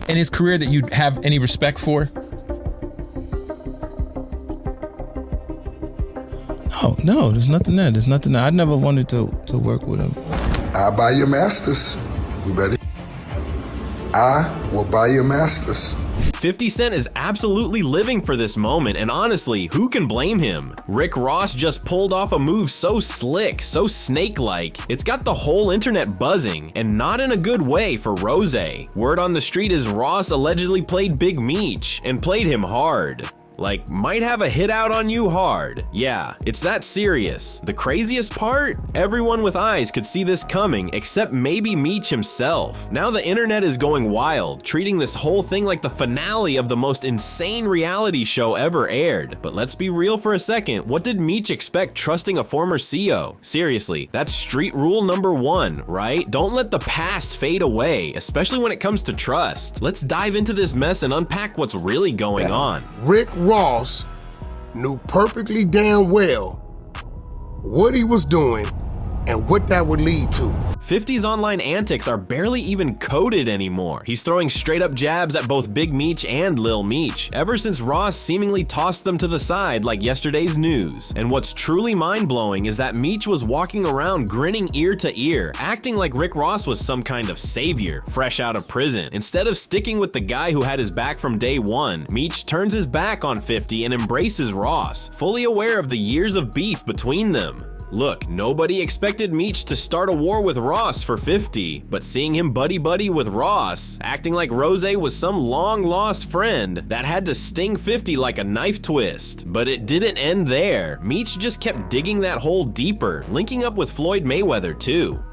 in his career that you'd have any respect for? No, there's nothing there. There's nothing there. I never wanted to work with him. I'll buy your masters. You better. I will buy your masters. 50 Cent is absolutely living for this moment, and honestly, who can blame him? Rick Ross just pulled off a move so slick, so snake-like, it's got the whole internet buzzing, and not in a good way for Rose. Word on the street is Ross allegedly played Big Meech, and played him hard. Like, might have a hit out on you hard. Yeah, it's that serious. The craziest part? Everyone with eyes could see this coming, except maybe Meech himself. Now the internet is going wild, treating this whole thing like the finale of the most insane reality show ever aired. But let's be real for a second, what did Meech expect trusting a former CO? Seriously, that's street rule number 1, right? Don't let the past fade away, especially when it comes to trust. Let's dive into this mess and unpack what's really going on. Rick Ross knew perfectly damn well what he was doing and what that would lead to. 50's online antics are barely even coded anymore. He's throwing straight up jabs at both Big Meech and Lil Meech, ever since Ross seemingly tossed them to the side like yesterday's news. And what's truly mind-blowing is that Meech was walking around grinning ear to ear, acting like Rick Ross was some kind of savior, fresh out of prison. Instead of sticking with the guy who had his back from day one, Meech turns his back on 50 and embraces Ross, fully aware of the years of beef between them. Look, nobody expected Meech to start a war with Ross for 50, but seeing him buddy-buddy with Ross, acting like Rose was some long-lost friend, that had to sting 50 like a knife twist. But it didn't end there. Meech just kept digging that hole deeper, linking up with Floyd Mayweather too.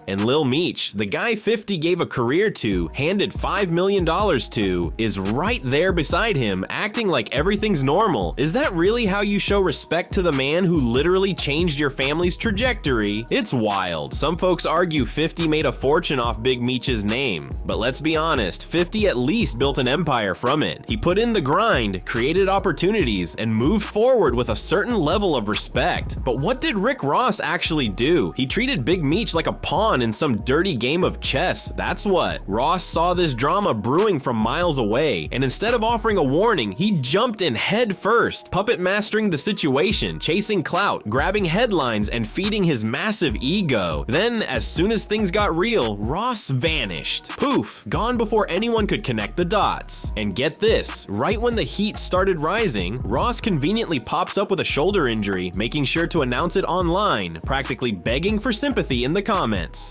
And Lil Meech, the guy 50 gave a career to, handed $5 million to, is right there beside him, acting like everything's normal. Is that really how you show respect to the man who literally changed your family's trajectory? It's wild. Some folks argue 50 made a fortune off Big Meech's name. But let's be honest, 50 at least built an empire from it. He put in the grind, created opportunities, and moved forward with a certain level of respect. But what did Rick Ross actually do? He treated Big Meech like a pawn in some dirty game of chess, that's what. Ross saw this drama brewing from miles away, and instead of offering a warning, he jumped in head first, puppet mastering the situation, chasing clout, grabbing headlines, and feeding his massive ego. Then, as soon as things got real, Ross vanished. Poof, gone before anyone could connect the dots. And get this, right when the heat started rising, Ross conveniently pops up with a shoulder injury, making sure to announce it online, practically begging for sympathy in the comments.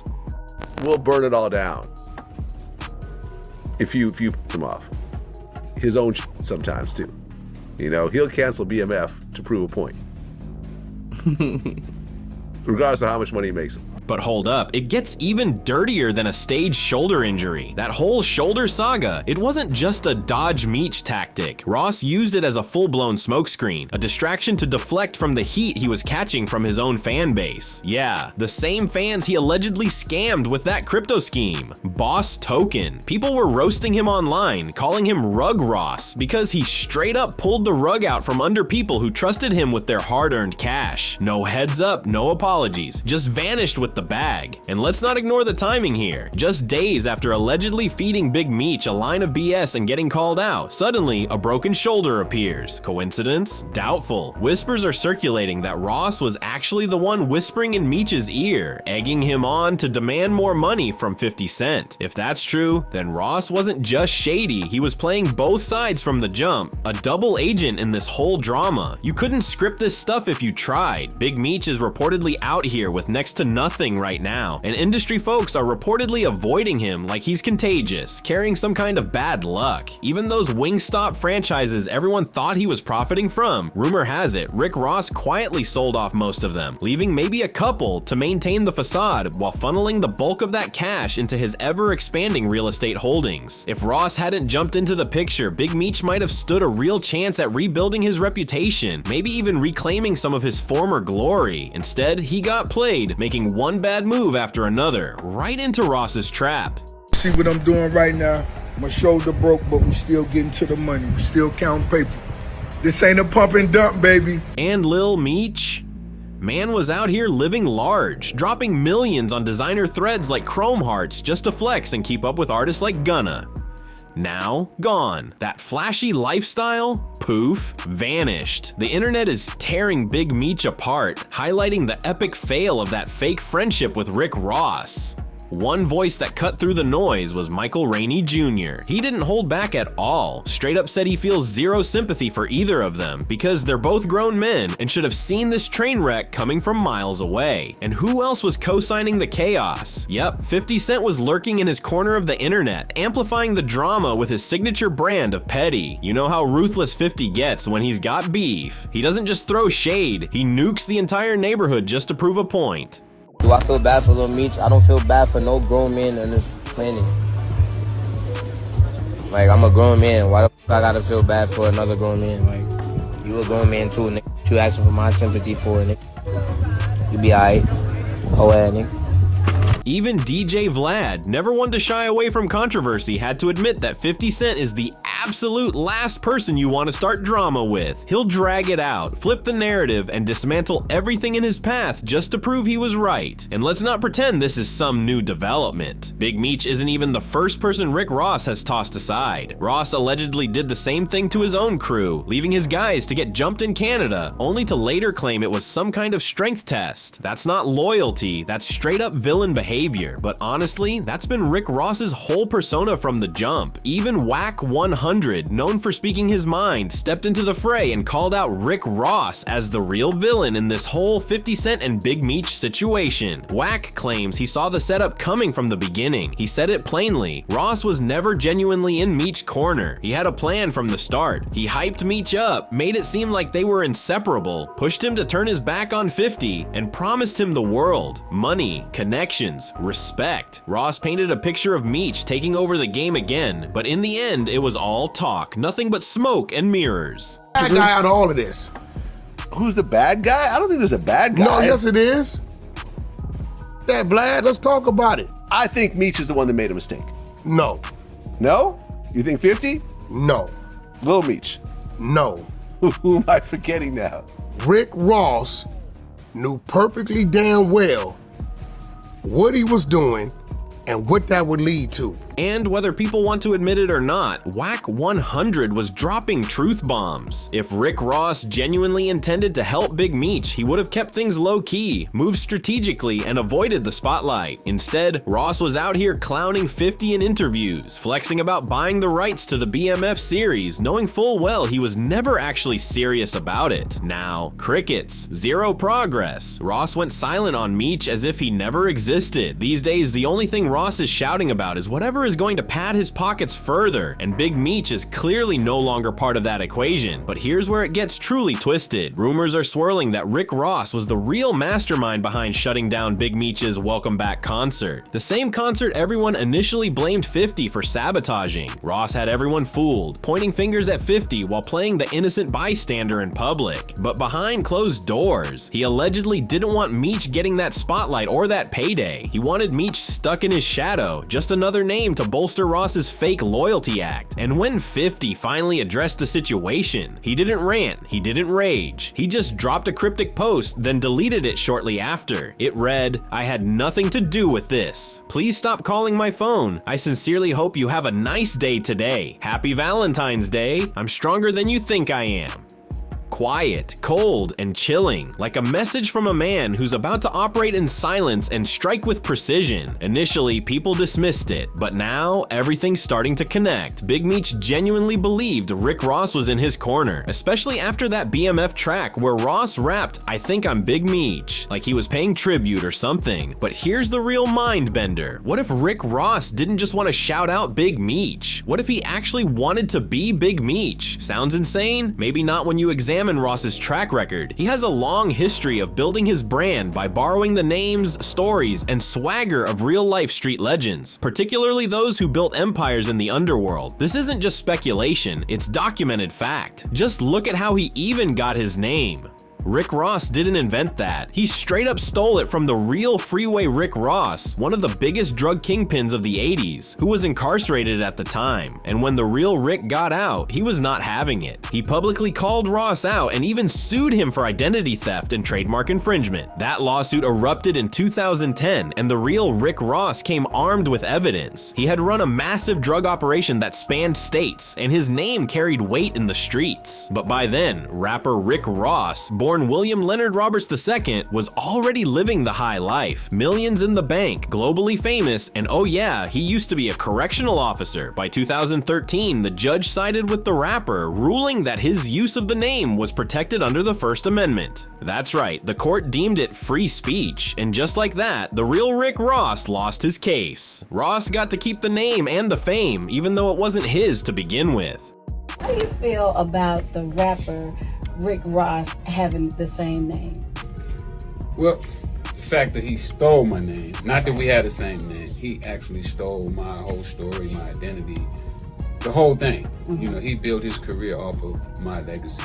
We'll burn it all down if you piss him off. His own sometimes too. You know, he'll cancel BMF to prove a point. Regardless of how much money he makes him. But hold up, it gets even dirtier than a staged shoulder injury. That whole shoulder saga, it wasn't just a dodge Meech tactic. Ross used it as a full-blown smokescreen, a distraction to deflect from the heat he was catching from his own fan base. Yeah, the same fans he allegedly scammed with that crypto scheme. Boss Token. People were roasting him online, calling him Rug Ross, because he straight up pulled the rug out from under people who trusted him with their hard-earned cash. No heads up, no apologies, just vanished with the bag. And let's not ignore the timing here. Just days after allegedly feeding Big Meech a line of BS and getting called out, suddenly a broken shoulder appears. Coincidence? Doubtful. Whispers are circulating that Ross was actually the one whispering in Meech's ear, egging him on to demand more money from 50 Cent. If that's true, then Ross wasn't just shady, he was playing both sides from the jump, a double agent in this whole drama. You couldn't script this stuff if you tried. Big Meech is reportedly out here with next to nothing right now, and industry folks are reportedly avoiding him like he's contagious, carrying some kind of bad luck. Even those Wingstop franchises everyone thought he was profiting from, rumor has it, Rick Ross quietly sold off most of them, leaving maybe a couple to maintain the facade while funneling the bulk of that cash into his ever-expanding real estate holdings. If Ross hadn't jumped into the picture, Big Meech might have stood a real chance at rebuilding his reputation, maybe even reclaiming some of his former glory. Instead, he got played, making one bad move after another, right into Ross's trap. See what I'm doing right now? My shoulder broke, but we still getting to the money. We still counting paper. This ain't a pump and dump, baby. And Lil Meech? Man was out here living large, dropping millions on designer threads like Chrome Hearts just to flex and keep up with artists like Gunna. Now, gone. That flashy lifestyle, poof, vanished. The internet is tearing Big Meech apart, highlighting the epic fail of that fake friendship with Rick Ross. One voice that cut through the noise was Michael Rainey Jr. He didn't hold back at all, straight up said he feels zero sympathy for either of them because they're both grown men and should have seen this train wreck coming from miles away. And who else was co-signing the chaos? Yep, 50 Cent was lurking in his corner of the internet, amplifying the drama with his signature brand of petty. You know how ruthless 50 gets when he's got beef. He doesn't just throw shade, he nukes the entire neighborhood just to prove a point. Do I feel bad for Lil Meech? I don't feel bad for no grown man on this planet. Like, I'm a grown man. Why the fuck I gotta feel bad for another grown man? Like, you a grown man too, nigga. What you asking for my sympathy for, nigga? You be alright. Ho ass, nigga. Even DJ Vlad, never one to shy away from controversy, had to admit that 50 Cent is the absolute last person you want to start drama with. He'll drag it out, flip the narrative, and dismantle everything in his path just to prove he was right. And let's not pretend this is some new development. Big Meech isn't even the first person Rick Ross has tossed aside. Ross allegedly did the same thing to his own crew, leaving his guys to get jumped in Canada, only to later claim it was some kind of strength test. That's not loyalty, that's straight up villain behavior. But honestly, that's been Rick Ross's whole persona from the jump. Even Whack 100, known for speaking his mind, stepped into the fray and called out Rick Ross as the real villain in this whole 50 Cent and Big Meech situation. Whack claims he saw the setup coming from the beginning. He said it plainly. Ross was never genuinely in Meech's corner. He had a plan from the start. He hyped Meech up, made it seem like they were inseparable, pushed him to turn his back on 50, and promised him the world, money, connections, respect. Ross painted a picture of Meech taking over the game again, but in the end, it was all talk, nothing but smoke and mirrors. Bad guy out of all of this. Who's the bad guy? I don't think there's a bad guy. No, yes it is. That Vlad, let's talk about it. I think Meech is the one that made a mistake. No. No? You think 50? No. Lil Meech? No. Who am I forgetting now? Rick Ross knew perfectly damn well what he was doing and what that would lead to. And whether people want to admit it or not, Whack 100 was dropping truth bombs. If Rick Ross genuinely intended to help Big Meech, he would have kept things low-key, moved strategically, and avoided the spotlight. Instead, Ross was out here clowning 50 in interviews, flexing about buying the rights to the BMF series, knowing full well he was never actually serious about it. Now, crickets, zero progress. Ross went silent on Meech as if he never existed. These days, the only thing Ross is shouting about is whatever is going to pad his pockets further, and Big Meech is clearly no longer part of that equation. But here's where it gets truly twisted. Rumors are swirling that Rick Ross was the real mastermind behind shutting down Big Meech's Welcome Back concert. The same concert everyone initially blamed 50 for sabotaging. Ross had everyone fooled, pointing fingers at 50 while playing the innocent bystander in public. But behind closed doors, he allegedly didn't want Meech getting that spotlight or that payday. He wanted Meech stuck in his shadow, just another name to bolster Ross's fake loyalty act. And when 50 finally addressed the situation, he didn't rant, he didn't rage. He just dropped a cryptic post, then deleted it shortly after. It read, "I had nothing to do with this. Please stop calling my phone. I sincerely hope you have a nice day today. Happy Valentine's Day. I'm stronger than you think I am." Quiet, cold, and chilling, like a message from a man who's about to operate in silence and strike with precision. Initially, people dismissed it, but now everything's starting to connect. Big Meech genuinely believed Rick Ross was in his corner, especially after that BMF track where Ross rapped, "I think I'm Big Meech," like he was paying tribute or something. But here's the real mind bender. What if Rick Ross didn't just want to shout out Big Meech? What if he actually wanted to be Big Meech? Sounds insane? Maybe not when you examine Ross's track record. He has a long history of building his brand by borrowing the names, stories, and swagger of real-life street legends, particularly those who built empires in the underworld. This isn't just speculation, it's documented fact. Just look at how he even got his name. Rick Ross didn't invent that. He straight up stole it from the real Freeway Rick Ross, one of the biggest drug kingpins of the 80s, who was incarcerated at the time. And when the real Rick got out, he was not having it. He publicly called Ross out and even sued him for identity theft and trademark infringement. That lawsuit erupted in 2010, and the real Rick Ross came armed with evidence. He had run a massive drug operation that spanned states, and his name carried weight in the streets. But by then, rapper Rick Ross, born William Leonard Roberts II, was already living the high life. Millions in the bank, globally famous, and oh yeah, he used to be a correctional officer. By 2013, the judge sided with the rapper, ruling that his use of the name was protected under the First Amendment. That's right, the court deemed it free speech, and just like that, the real Rick Ross lost his case. Ross got to keep the name and the fame, even though it wasn't his to begin with. How do you feel about the rapper Rick Ross having the same name? Well, the fact that he stole my name, not that we had the same name, he actually stole my whole story, my identity, the whole thing. You know, he built his career off of my legacy.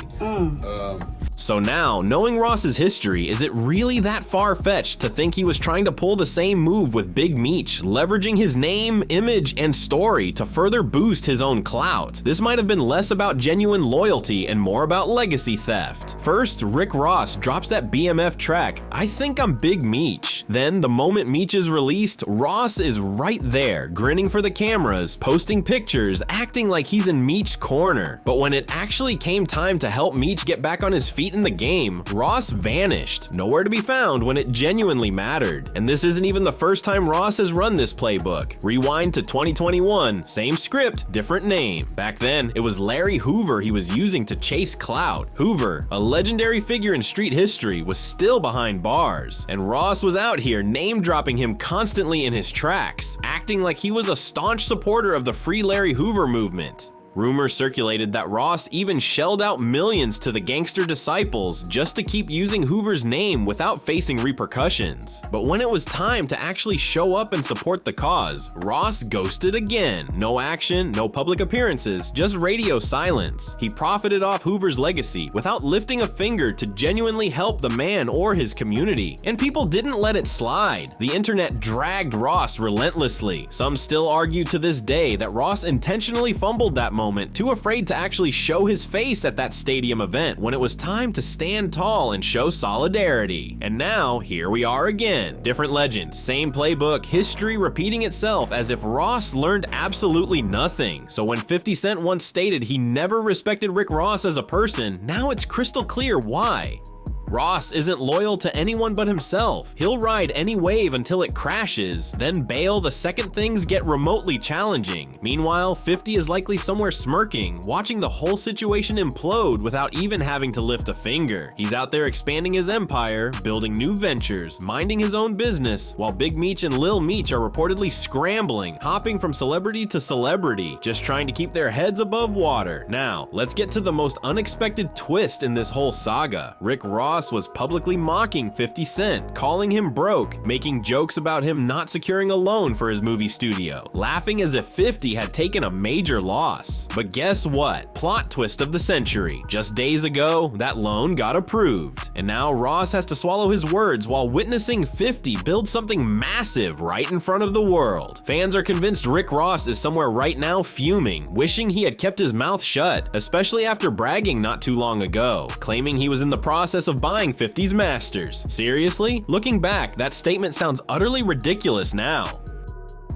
So now, knowing Ross's history, is it really that far-fetched to think he was trying to pull the same move with Big Meech, leveraging his name, image, and story to further boost his own clout? This might have been less about genuine loyalty and more about legacy theft. First, Rick Ross drops that BMF track, "I Think I'm Big Meech." Then, the moment Meech is released, Ross is right there, grinning for the cameras, posting pictures, acting like he's in Meech's corner. But when it actually came time to help Meech get back on his feet in the game, Ross vanished, nowhere to be found when it genuinely mattered. And this isn't even the first time Ross has run this playbook. Rewind to 2021, same script, different name. Back then, it was Larry Hoover he was using to chase clout. Hoover, a legendary figure in street history, was still behind bars, and Ross was out here name-dropping him constantly in his tracks, acting like he was a staunch supporter of the Free Larry Hoover movement. Rumors circulated that Ross even shelled out millions to the gangster disciples just to keep using Hoover's name without facing repercussions. But when it was time to actually show up and support the cause, Ross ghosted again. No action, no public appearances, just radio silence. He profited off Hoover's legacy without lifting a finger to genuinely help the man or his community. And people didn't let it slide. The internet dragged Ross relentlessly. Some still argue to this day that Ross intentionally fumbled that moment, too afraid to actually show his face at that stadium event when it was time to stand tall and show solidarity. And now, here we are again. Different legend, same playbook, history repeating itself as if Ross learned absolutely nothing. So when 50 Cent once stated he never respected Rick Ross as a person, now it's crystal clear why. Ross isn't loyal to anyone but himself. He'll ride any wave until it crashes, then bail the second things get remotely challenging. Meanwhile, 50 is likely somewhere smirking, watching the whole situation implode without even having to lift a finger. He's out there expanding his empire, building new ventures, minding his own business, while Big Meech and Lil Meech are reportedly scrambling, hopping from celebrity to celebrity, just trying to keep their heads above water. Now, let's get to the most unexpected twist in this whole saga. Rick Ross was publicly mocking 50 Cent, calling him broke, making jokes about him not securing a loan for his movie studio, laughing as if 50 had taken a major loss. But guess what? Plot twist of the century. Just days ago, that loan got approved. And now Ross has to swallow his words while witnessing 50 build something massive right in front of the world. Fans are convinced Rick Ross is somewhere right now fuming, wishing he had kept his mouth shut, especially after bragging not too long ago, claiming he was in the process of buying 50's masters. Seriously? Looking back, that statement sounds utterly ridiculous now.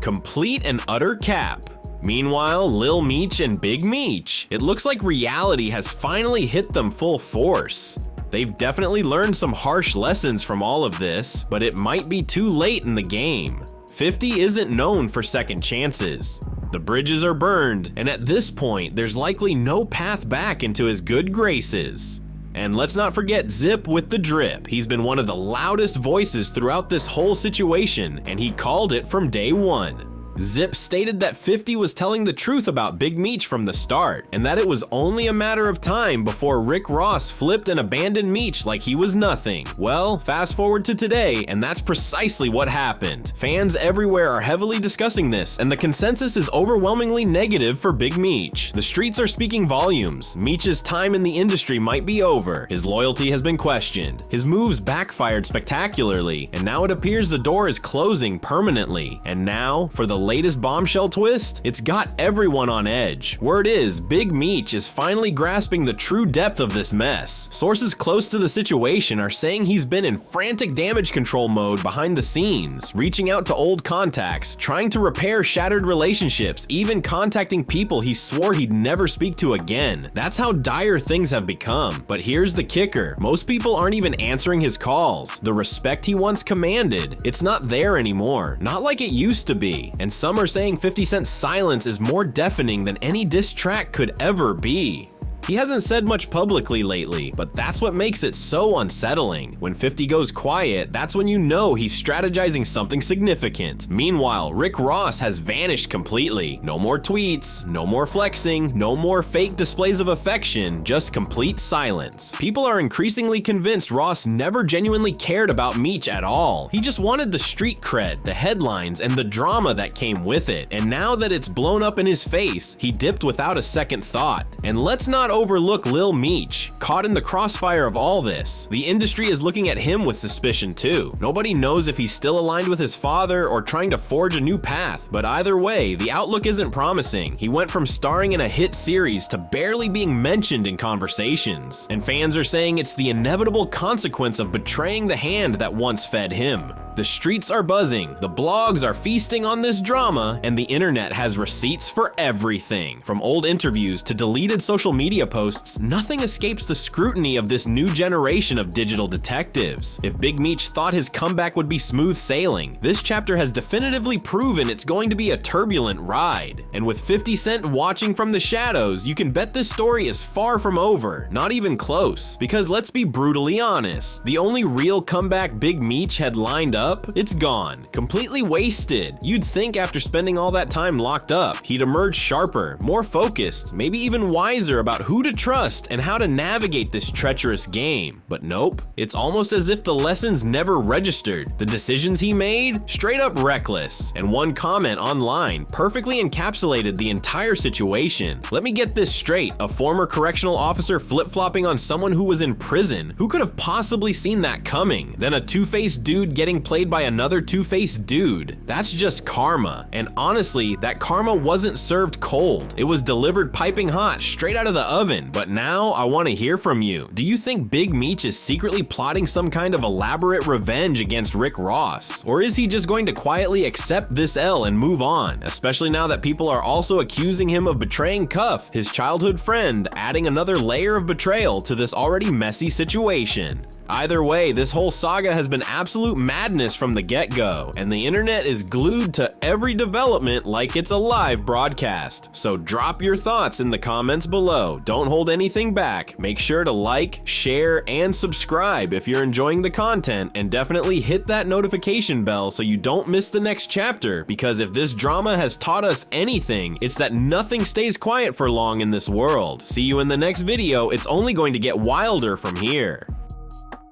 Complete and utter cap. Meanwhile, Lil Meech and Big Meech. It looks like reality has finally hit them full force. They've definitely learned some harsh lessons from all of this, but it might be too late in the game. 50 isn't known for second chances. The bridges are burned, and at this point, there's likely no path back into his good graces. And let's not forget Zip with the drip. He's been one of the loudest voices throughout this whole situation, and he called it from day one. Zip stated that 50 was telling the truth about Big Meech from the start, and that it was only a matter of time before Rick Ross flipped and abandoned Meech like he was nothing. Well, fast forward to today, and that's precisely what happened. Fans everywhere are heavily discussing this, and the consensus is overwhelmingly negative for Big Meech. The streets are speaking volumes. Meech's time in the industry might be over. His loyalty has been questioned. His moves backfired spectacularly, and now it appears the door is closing permanently. And now, for the latest bombshell twist, it's got everyone on edge. Word is, Big Meech is finally grasping the true depth of this mess. Sources close to the situation are saying he's been in frantic damage control mode behind the scenes, reaching out to old contacts, trying to repair shattered relationships, even contacting people he swore he'd never speak to again. That's how dire things have become. But here's the kicker. Most people aren't even answering his calls. The respect he once commanded, it's not there anymore. Not like it used to be. And some are saying 50 Cent's silence is more deafening than any diss track could ever be. He hasn't said much publicly lately, but that's what makes it so unsettling. When 50 goes quiet, that's when you know he's strategizing something significant. Meanwhile, Rick Ross has vanished completely. No more tweets, no more flexing, no more fake displays of affection, just complete silence. People are increasingly convinced Ross never genuinely cared about Meech at all. He just wanted the street cred, the headlines, and the drama that came with it. And now that it's blown up in his face, he dipped without a second thought. And let's not overlook Lil Meech, caught in the crossfire of all this. The industry is looking at him with suspicion too. Nobody knows if he's still aligned with his father or trying to forge a new path, but either way, the outlook isn't promising. He went from starring in a hit series to barely being mentioned in conversations, and fans are saying it's the inevitable consequence of betraying the hand that once fed him. The streets are buzzing, the blogs are feasting on this drama, and the internet has receipts for everything. From old interviews to deleted social media posts, nothing escapes the scrutiny of this new generation of digital detectives. If Big Meech thought his comeback would be smooth sailing, this chapter has definitively proven it's going to be a turbulent ride. And with 50 Cent watching from the shadows, you can bet this story is far from over, not even close. Because let's be brutally honest, the only real comeback Big Meech had lined up, it's gone. Completely wasted. You'd think after spending all that time locked up, he'd emerge sharper, more focused, maybe even wiser about who to trust and how to navigate this treacherous game. But nope, it's almost as if the lessons never registered. The decisions he made, straight up reckless. And one comment online perfectly encapsulated the entire situation. Let me get this straight, a former correctional officer flip-flopping on someone who was in prison. Who could have possibly seen that coming? Then a two-faced dude getting played by another two-faced dude. That's just karma. And honestly, that karma wasn't served cold. It was delivered piping hot, straight out of the oven. But now I want to hear from you. Do you think Big Meech is secretly plotting some kind of elaborate revenge against Rick Ross? Or is he just going to quietly accept this L and move on? Especially now that people are also accusing him of betraying Cuff, his childhood friend, adding another layer of betrayal to this already messy situation. Either way, this whole saga has been absolute madness from the get-go, and the internet is glued to every development like it's a live broadcast. So drop your thoughts in the comments below. Don't hold anything back. Make sure to like, share, and subscribe if you're enjoying the content, and definitely hit that notification bell so you don't miss the next chapter, because if this drama has taught us anything, it's that nothing stays quiet for long in this world. See you in the next video. It's only going to get wilder from here.